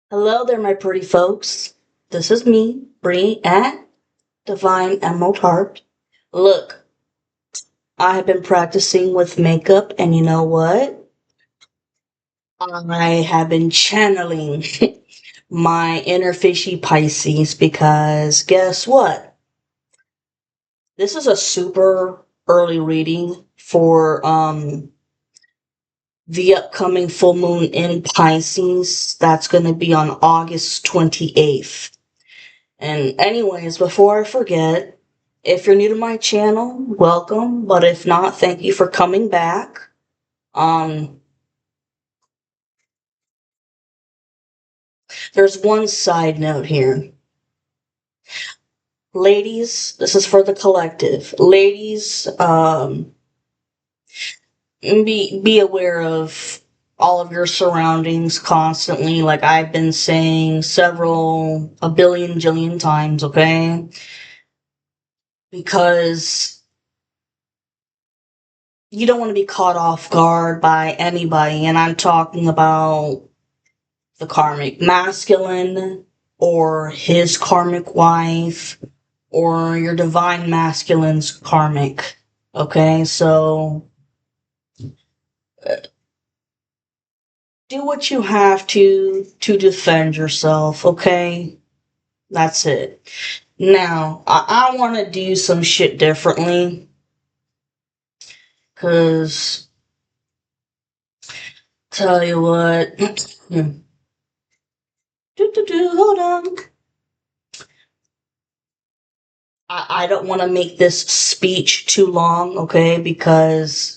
Hello there, my pretty folks. This is me, Bree at Divine Emerald Heart. Look, I have been practicing with makeup, and you know what? I have been channeling my inner fishy Pisces because guess what? This is a super early reading for the upcoming full moon in Pisces. That's going to be on August 28th. And anyways, before I forget, if you're new to my channel, welcome. But if not, thank you for coming back. Um, there's one side note here. Ladies, this is for the collective. Ladies, be aware of all of your surroundings constantly, like I've been saying a billion jillion times, okay? Because you don't want to be caught off guard by anybody, and I'm talking about the karmic masculine, or his karmic wife, or your divine masculine's karmic. Okay, so do what you have to defend yourself, okay? That's it. Now, I want to do some shit differently, because, tell you what, hold on. I don't want to make this speech too long, okay? Because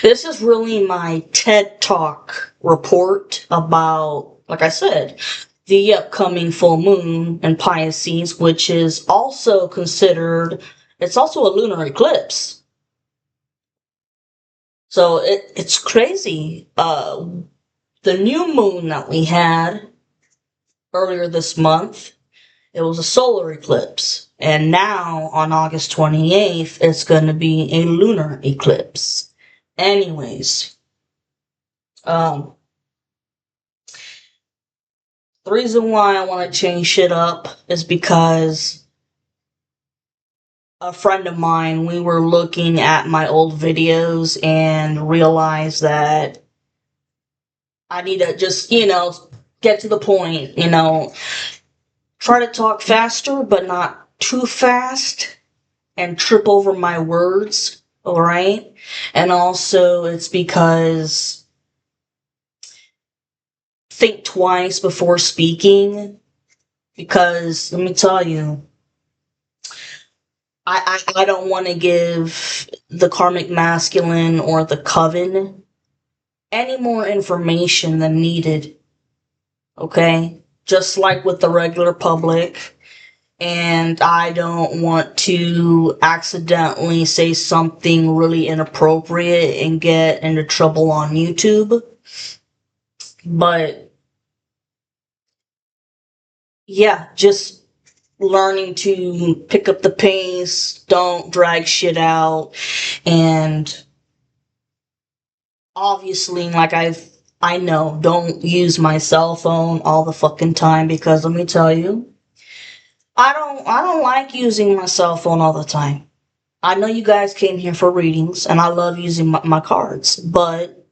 this is really my TED Talk report about, like I said, the upcoming full moon in Pisces, which is also considered, it's also a lunar eclipse. So it's crazy. The new moon that we had earlier this month, it was a solar eclipse. And now, on August 28th, it's going to be a lunar eclipse. Anyways, um, the reason why I want to change shit up is because a friend of mine, we were looking at my old videos and realized that I need to just, get to the point, try to talk faster, but not too fast and trip over my words, alright? And also, it's because think twice before speaking, because let me tell you, I don't want to give the karmic masculine or the coven any more information than needed, okay? Just like with the regular public. And I don't want to accidentally say something really inappropriate and get into trouble on YouTube. But yeah, just learning to pick up the pace, don't drag shit out, and obviously, like I know, don't use my cell phone all the fucking time, because let me tell you, I don't like using my cell phone all the time. I know you guys came here for readings, and I love using my cards, but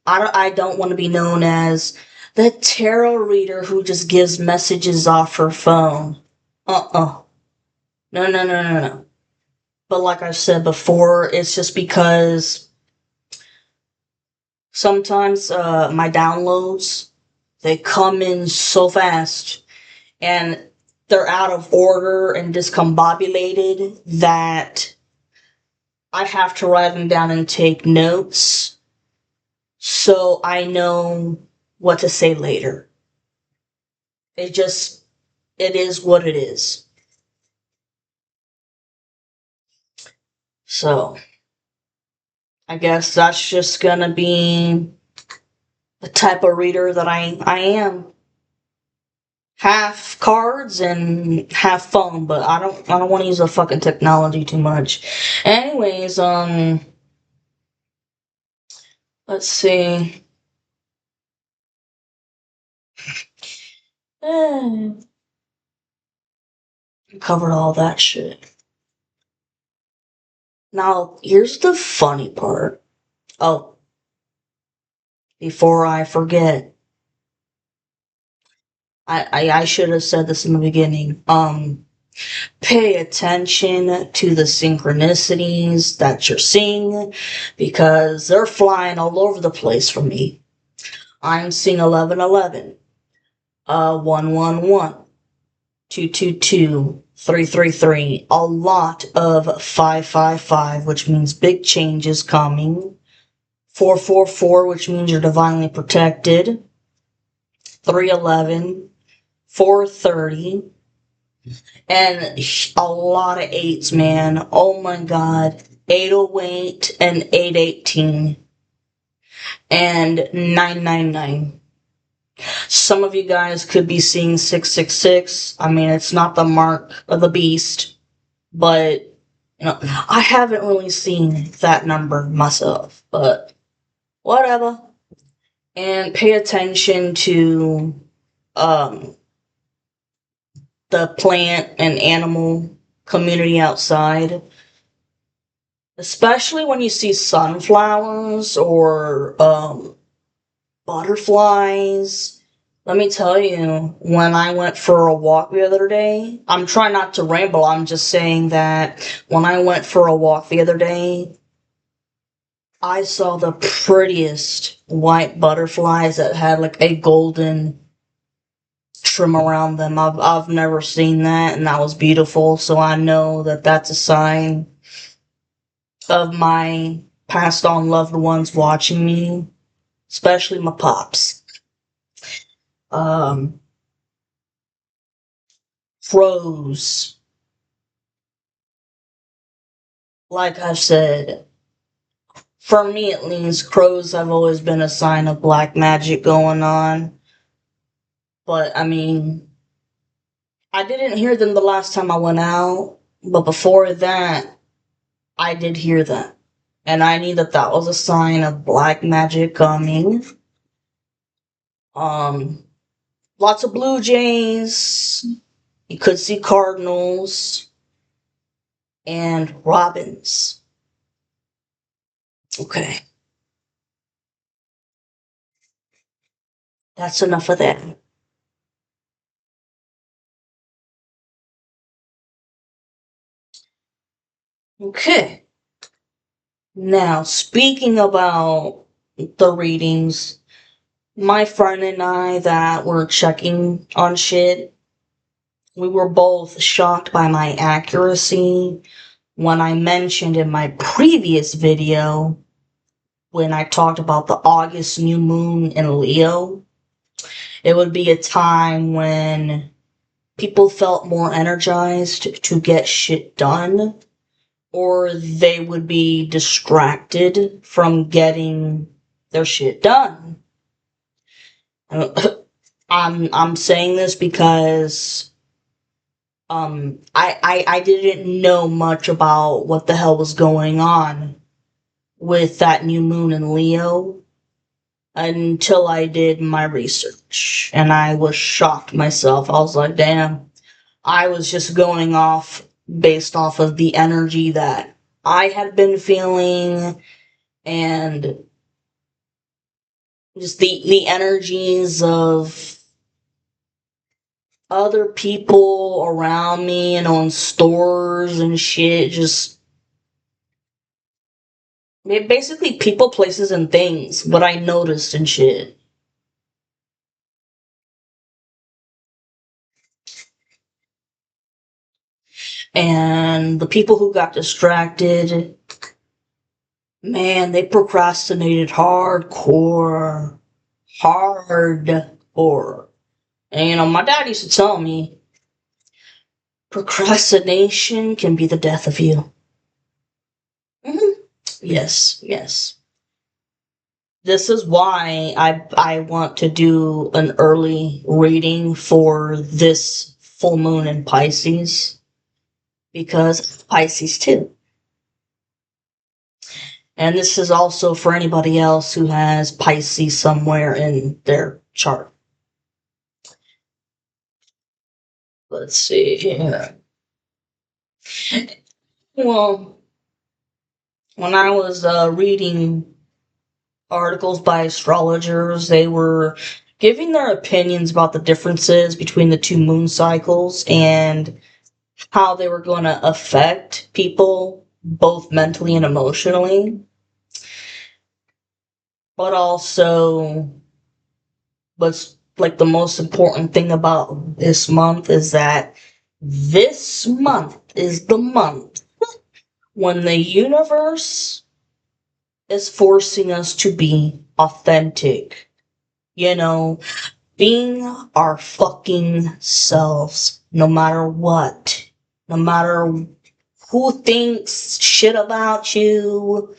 I don't want to be known as the tarot reader who just gives messages off her phone. Uh-uh. No, no, no, no, no. But like I said before, it's just because sometimes my downloads, they come in so fast, and they're out of order and discombobulated that I have to write them down and take notes so I know what to say later. It is what it is. So, I guess that's just gonna be the type of reader that I am. Half cards and half phone, but I don't want to use the fucking technology too much. Anyways, let's see. Covered all that shit. Now, here's the funny part. Oh, before I forget, I should have said this in the beginning. Pay attention to the synchronicities that you're seeing because they're flying all over the place for me. I'm seeing 1111, 111, 222, 333, a lot of 555, which means big changes coming. 444, which means you're divinely protected. 311, 430, and a lot of eights, man. Oh my god. 808 and 818 and 999. Some of you guys could be seeing 666. I mean, it's not the mark of the beast, but I haven't really seen that number myself, but whatever. And pay attention to the plant and animal community outside, especially when you see sunflowers or butterflies. Let me tell you, when I went for a walk the other day, I'm trying not to ramble, I'm just saying that when I went for a walk the other day, I saw the prettiest white butterflies that had like a golden trim around them. I've never seen that, and that was beautiful. So I know that that's a sign of my passed on loved ones watching me, especially my pops. Crows. Like I've said, for me at least, crows have always been a sign of black magic going on. But I mean, I didn't hear them the last time I went out, but before that, I did hear them. And I knew that that was a sign of black magic coming. Lots of blue jays. You could see cardinals and robins. Okay, that's enough of that. Okay, now speaking about the readings, my friend and I that were checking on shit, we were both shocked by my accuracy when I mentioned in my previous video when I talked about the August new moon in Leo. It would be a time when people felt more energized to get shit done, or they would be distracted from getting their shit done. I'm saying this because I didn't know much about what the hell was going on with that new moon in Leo until I did my research, and I was shocked myself. I was like, damn, I was just going off based off of the energy that I had been feeling and just the energies of other people around me and on stores and shit. Just basically people, places, and things. What I noticed and shit. And the people who got distracted, man, they procrastinated hardcore. Hardcore. And my dad used to tell me, procrastination can be the death of you. Mm-hmm. Yes, yes. This is why I want to do an early reading for this full moon in Pisces, because Pisces too. And this is also for anybody else who has Pisces somewhere in their chart. Let's see here. Well, when I was reading articles by astrologers, they were giving their opinions about the differences between the two moon cycles and how they were going to affect people both mentally and emotionally. But also, what's like the most important thing about this month is that this month is the month when the universe is forcing us to be authentic. You know, being our fucking selves, no matter what. No matter who thinks shit about you.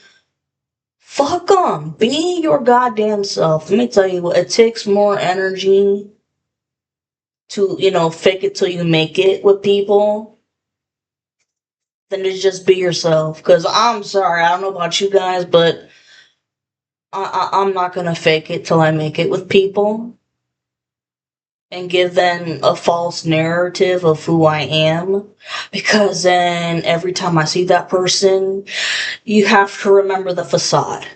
Fuck them. Be your goddamn self. Let me tell you what, it takes more energy to, fake it till you make it with people than to just be yourself. Because I'm sorry, I don't know about you guys, but I'm not gonna fake it till I make it with people and give them a false narrative of who I am. Because then every time I see that person, you have to remember the facade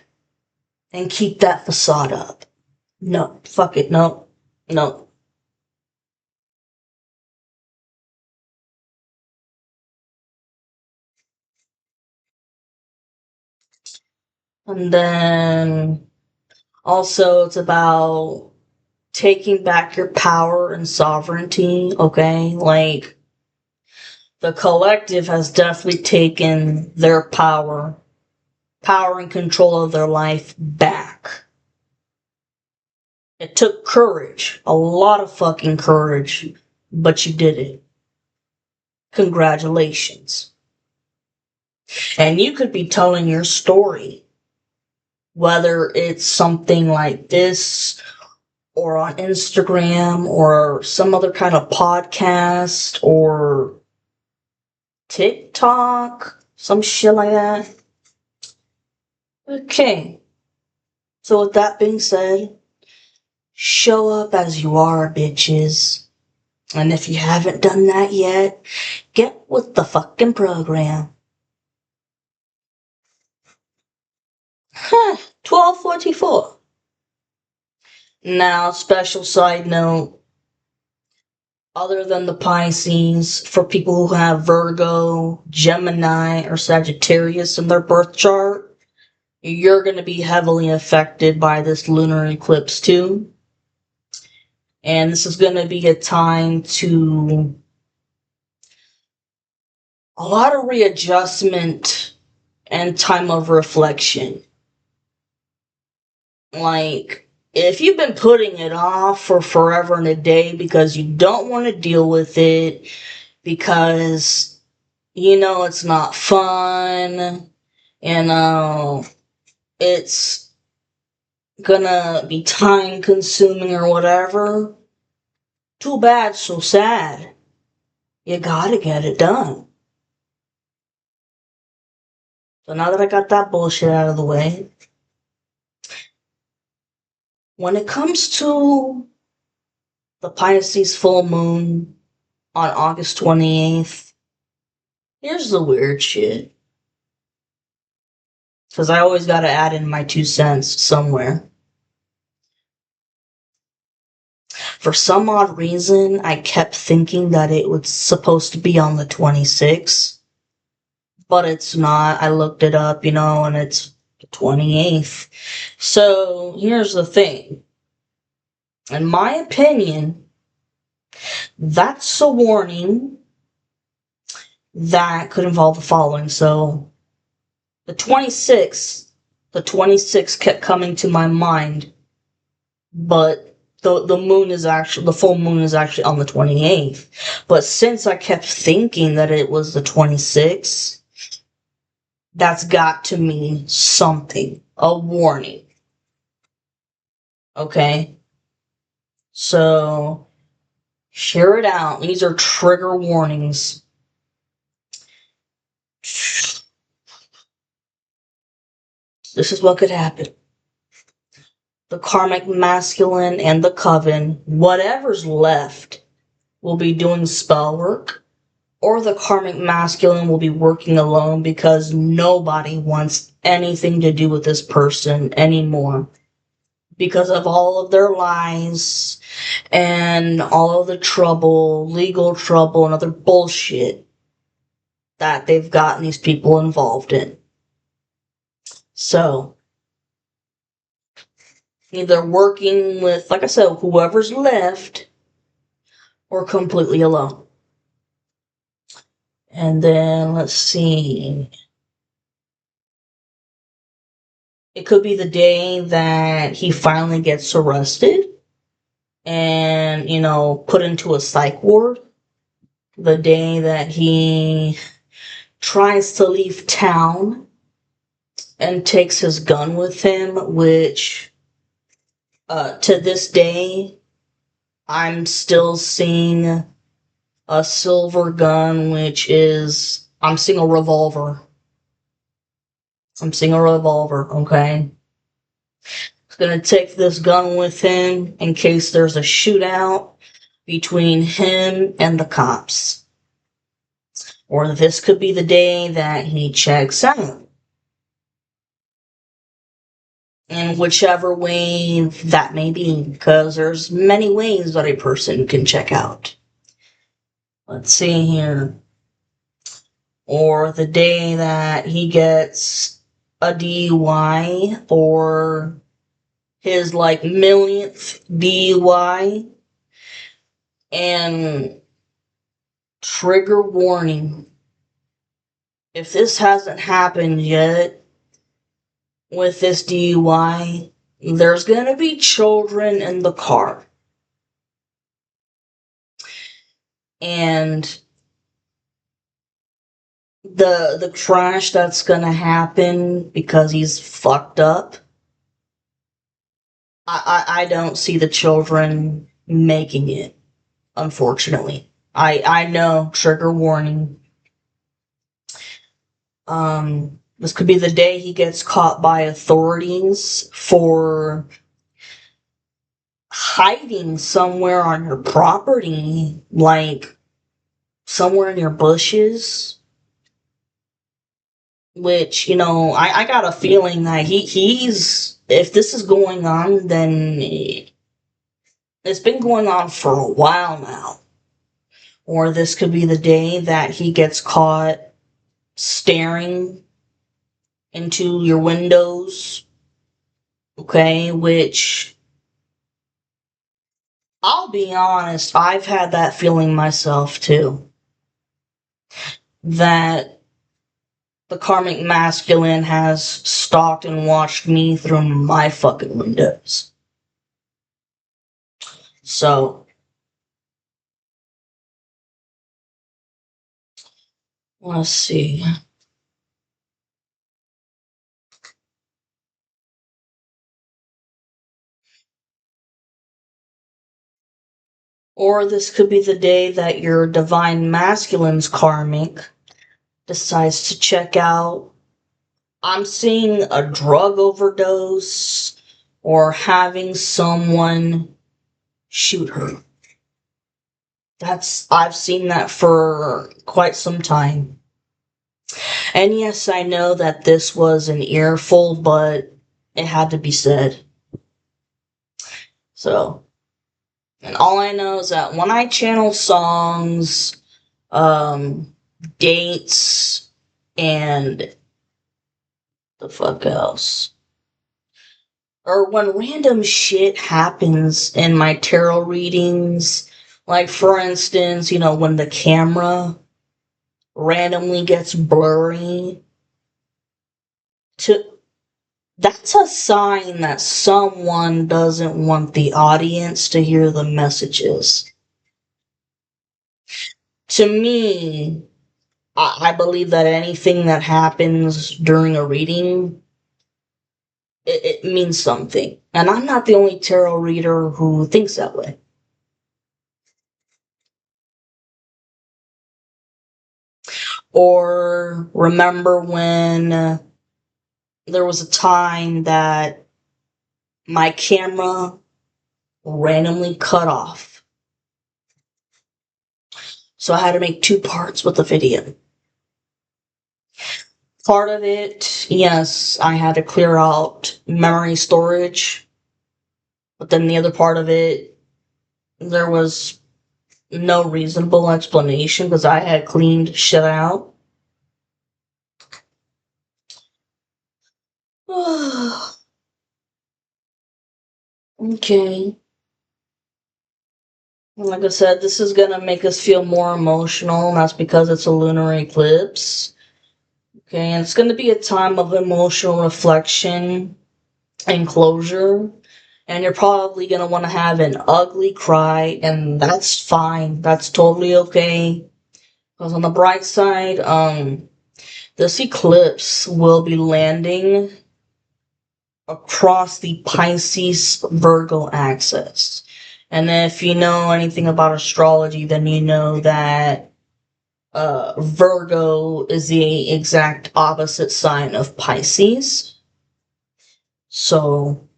and keep that facade up. No, fuck it, no, no. And then also it's about taking back your power and sovereignty, okay? Like, the collective has definitely taken their power and control of their life back. It took courage, a lot of fucking courage, but you did it. Congratulations. And you could be telling your story, whether it's something like this, or on Instagram, or some other kind of podcast, or TikTok, some shit like that. Okay, so with that being said, show up as you are, bitches. And if you haven't done that yet, get with the fucking program. Huh, 1244. Now, special side note, other than the Pisces, for people who have Virgo, Gemini, or Sagittarius in their birth chart, you're going to be heavily affected by this lunar eclipse too. And this is going to be a time to a lot of readjustment and time of reflection. Like, if you've been putting it off for forever and a day because you don't want to deal with it, because it's not fun, it's gonna be time consuming or whatever, too bad, so sad. You gotta get it done. So now that I got that bullshit out of the way, when it comes to the Pisces full moon on August 28th, here's the weird shit. Because I always gotta add in my 2 cents somewhere. For some odd reason, I kept thinking that it was supposed to be on the 26th, but it's not. I looked it up, and it's the 28th. So here's the thing. In my opinion, that's a warning that could involve the following. So the 26th kept coming to my mind, but the moon is actually, the full moon is actually on the 28th. But since I kept thinking that it was the 26th, that's got to mean something, a warning. Okay? So, hear it out. These are trigger warnings. This is what could happen. The karmic masculine and the coven, whatever's left, will be doing spell work, or the karmic masculine will be working alone because nobody wants anything to do with this person anymore because of all of their lies and all of the trouble, legal trouble, and other bullshit that they've gotten these people involved in. So, either working with, like I said, whoever's left, or completely alone. And then, let's see. It could be the day that he finally gets arrested and, put into a psych ward. The day that he tries to leave town and takes his gun with him, which, to this day, I'm still seeing a silver gun, which is, I'm seeing a revolver. Okay? He's gonna take this gun with him in case there's a shootout between him and the cops. Or this could be the day that he checks out. In whichever way that may be, because there's many ways that a person can check out. Let's see here. Or the day that he gets a DUI, or his millionth DUI. And trigger warning, if this hasn't happened yet with this DUI, there's gonna be children in the car. And the crash that's gonna happen because he's fucked up, I don't see the children making it, unfortunately. I know, trigger warning. This could be the day he gets caught by authorities for hiding somewhere on your property, like somewhere in your bushes. Which, I got a feeling that he's, if this is going on, then it's been going on for a while now. Or this could be the day that he gets caught staring into your windows, okay, which, I'll be honest, I've had that feeling myself too. That the karmic masculine has stalked and watched me through my fucking windows. So, let's see. Or this could be the day that your divine masculine's karmic decides to check out. I'm seeing a drug overdose or having someone shoot her. I've seen that for quite some time. And yes, I know that this was an earful, but it had to be said. So, and all I know is that when I channel songs, dates, and the fuck else, or when random shit happens in my tarot readings, like for instance, when the camera randomly gets blurry, that's a sign that someone doesn't want the audience to hear the messages. To me, I believe that anything that happens during a reading, it means something. And I'm not the only tarot reader who thinks that way. Or remember when there was a time that my camera randomly cut off. So I had to make 2 parts with the video. Part of it, yes, I had to clear out memory storage. But then the other part of it, there was no reasonable explanation because I had cleaned shit out. Okay. Like I said, this is gonna make us feel more emotional, and that's because it's a lunar eclipse. Okay, and it's gonna be a time of emotional reflection and closure. And you're probably gonna want to have an ugly cry, and that's fine. That's totally okay. Because on the bright side, this eclipse will be landing across the Pisces Virgo axis. And if you know anything about astrology, then you know that Virgo is the exact opposite sign of Pisces. So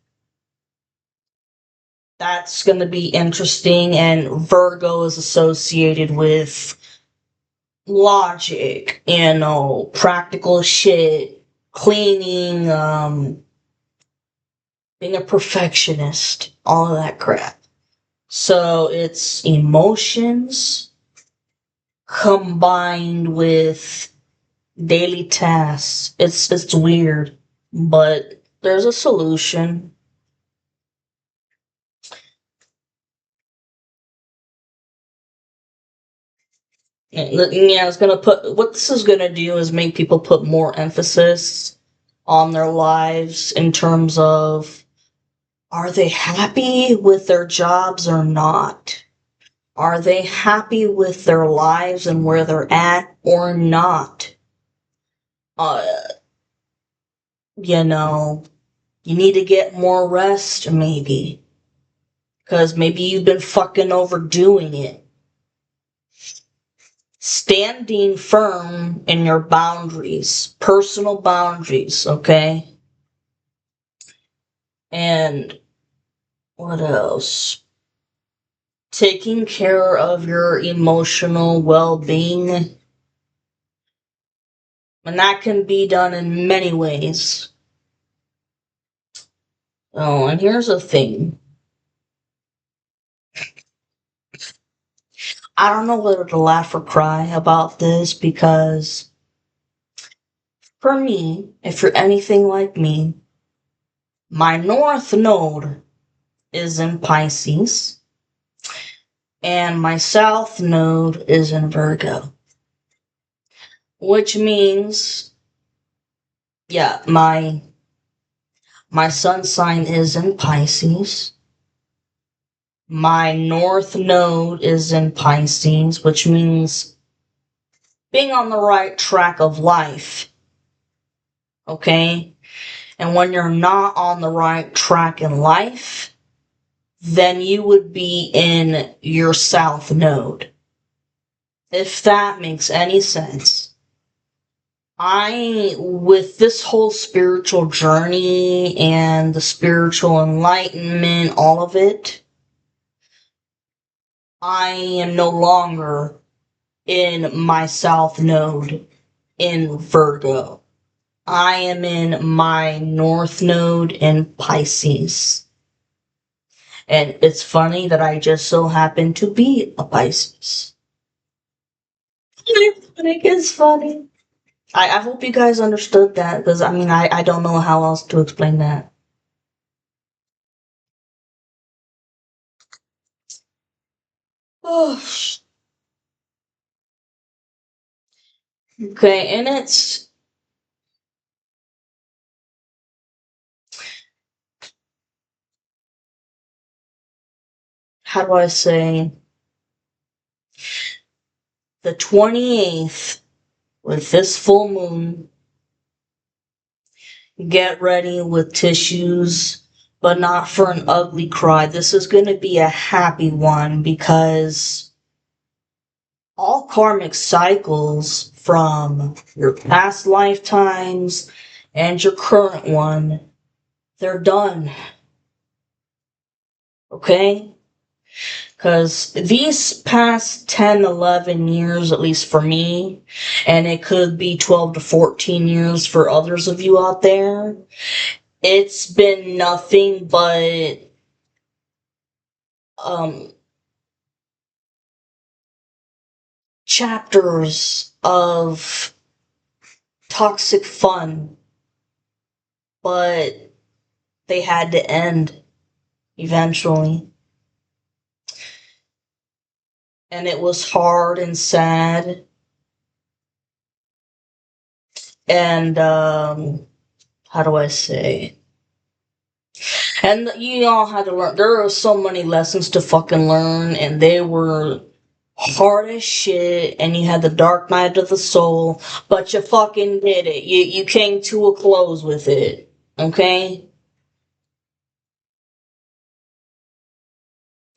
that's going to be interesting, and Virgo is associated with logic, practical shit, cleaning, being a perfectionist, all of that crap. So it's emotions combined with daily tasks. It's weird, but there's a solution. Yeah, it's gonna put, what this is gonna do is make people put more emphasis on their lives in terms of, are they happy with their jobs or not? Are they happy with their lives and where they're at or not? Uh, you know, you need to get more rest, maybe. Because maybe you've been fucking overdoing it. Standing firm in your boundaries, personal boundaries, okay? And what else? Taking care of your emotional well-being. And that can be done in many ways. Oh, and here's the thing. I don't know whether to laugh or cry about this because, for me, if you're anything like me, my North Node is in Pisces, and my South Node is in Virgo. Which means, yeah, my sun sign is in Pisces. My North Node is in Pisces, which means being on the right track of life. Okay? And when you're not on the right track in life, then you would be in your South Node. If that makes any sense. With this whole spiritual journey and the spiritual enlightenment, all of it, I am no longer in my South Node in Virgo. I am in my North Node in Pisces. And it's funny that I just so happen to be a Pisces. I think it's funny. I hope you guys understood that, because I mean, I don't know how else to explain that. Oh, okay, and it's, how do I say, the 28th, with this full moon, get ready with tissues, but not for an ugly cry. This is going to be a happy one, because all karmic cycles from your past lifetimes and your current one, they're done. Okay? Because these past 10, 11 years, at least for me, and it could be 12 to 14 years for others of you out there, it's been nothing but chapters of toxic fun, but they had to end eventually. And it was hard and sad. And, how do I say? And you all had to learn. There were so many lessons to fucking learn, and they were hard as shit, and you had the dark night of the soul, but you fucking did it. You came to a close with it. Okay?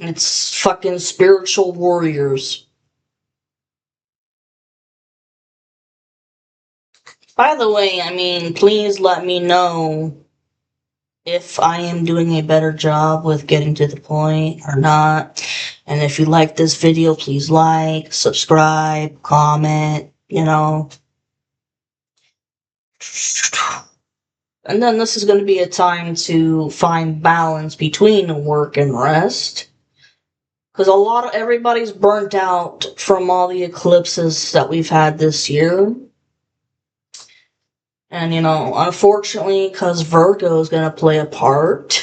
It's fucking spiritual warriors. By the way, I mean, please let me know if I am doing a better job with getting to the point or not. And if you like this video, please like, subscribe, comment, you know. And then this is going to be a time to find balance between work and rest. Because everybody's burnt out from all the eclipses that we've had this year. And, you know, unfortunately, because Virgo is going to play a part,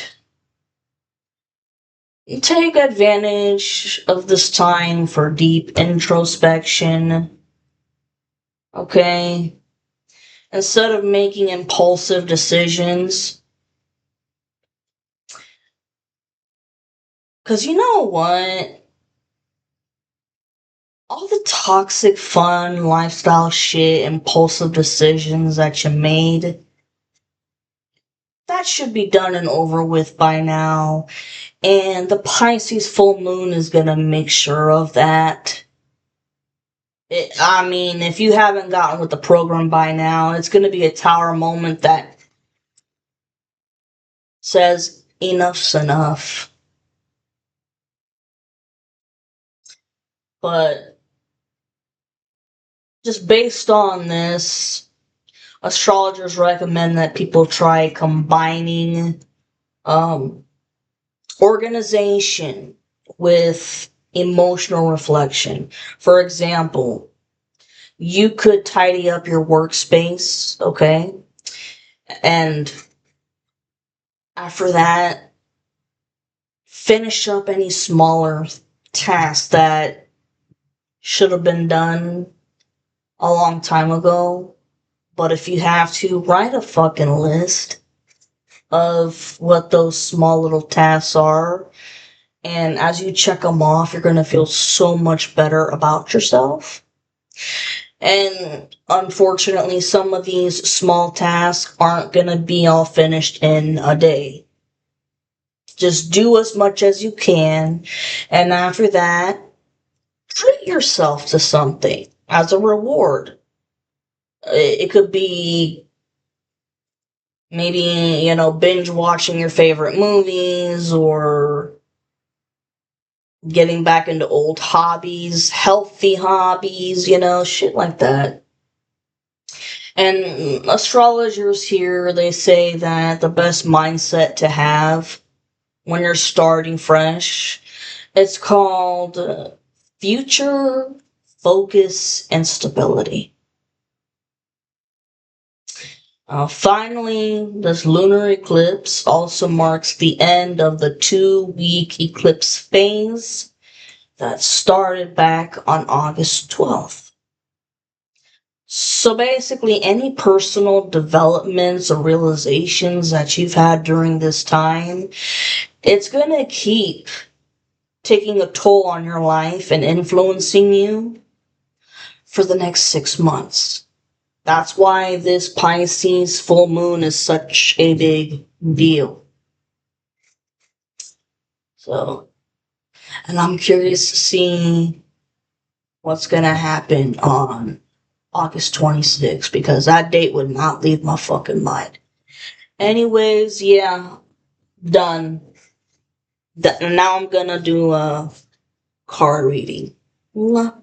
take advantage of this time for deep introspection. Okay? Instead of making impulsive decisions. Because you know what? All the toxic, fun, lifestyle shit, impulsive decisions that you made, that should be done and over with by now. And the Pisces full moon is going to make sure of that. I mean, if you haven't gotten with the program by now, it's going to be a tower moment that says, enough's enough. But just based on this, astrologers recommend that people try combining organization with emotional reflection. For example, you could tidy up your workspace, okay? And after that, finish up any smaller tasks that should have been done a long time ago. But if you have to, write a fucking list of what those small little tasks are. And as you check them off, you're going to feel so much better about yourself. And unfortunately, some of these small tasks aren't going to be all finished in a day. Just do as much as you can. And after that, treat yourself to something as a reward. It could be maybe, you know, binge watching your favorite movies or getting back into old hobbies, healthy hobbies, you know, shit like that. And astrologers here, they say that the best mindset to have when you're starting fresh, it's called future focus and stability. Finally, this lunar eclipse also marks the end of the 2-week eclipse phase that started back on August 12th. So basically, any personal developments or realizations that you've had during this time, it's going to keep taking a toll on your life and influencing you for the next 6 months. That's why this Pisces full moon is such a big deal. So, and I'm curious to see what's going to happen on August 26th, because that date would not leave my fucking mind. Anyways, yeah, done. Now I'm going to do card reading. Mwah.